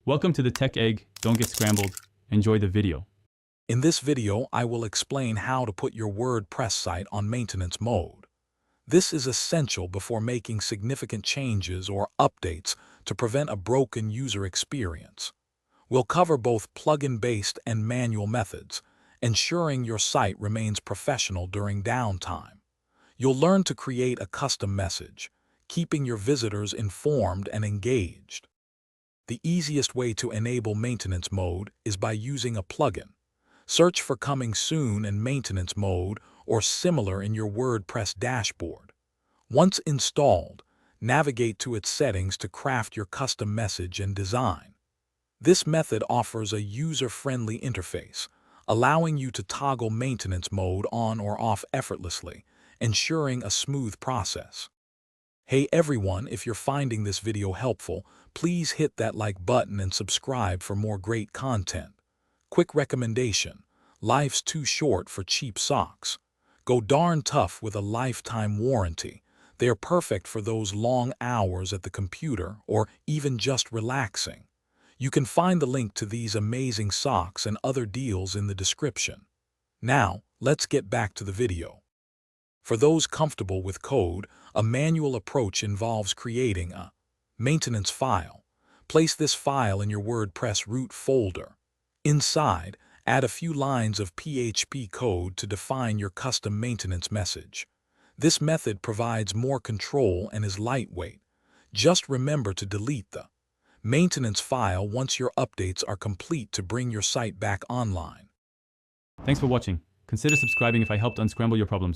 Welcome to the Tech Egg. Don't get scrambled. Enjoy the video. In this video, I will explain how to put your WordPress site on maintenance mode. This is essential before making significant changes or updates to prevent a broken user experience. We'll cover both plugin-based and manual methods, ensuring your site remains professional during downtime. You'll learn to create a custom message, keeping your visitors informed and engaged. The easiest way to enable maintenance mode is by using a plugin. Search for Coming Soon in Maintenance Mode or similar in your WordPress dashboard. Once installed, navigate to its settings to craft your custom message and design. This method offers a user-friendly interface, allowing you to toggle maintenance mode on or off effortlessly, ensuring a smooth process. Hey everyone, if you're finding this video helpful, please hit that like button and subscribe for more great content. Quick recommendation: life's too short for cheap socks. Go darn tough with a lifetime warranty. They are perfect for those long hours at the computer or even just relaxing. You can find the link to these amazing socks and other deals in the description. Now, let's get back to the video. For those comfortable with code, a manual approach involves creating a maintenance file. Place this file in your WordPress root folder. Inside, add a few lines of PHP code to define your custom maintenance message. This method provides more control and is lightweight. Just remember to delete the maintenance file once your updates are complete to bring your site back online. Thanks for watching. Consider subscribing if I helped unscramble your problems.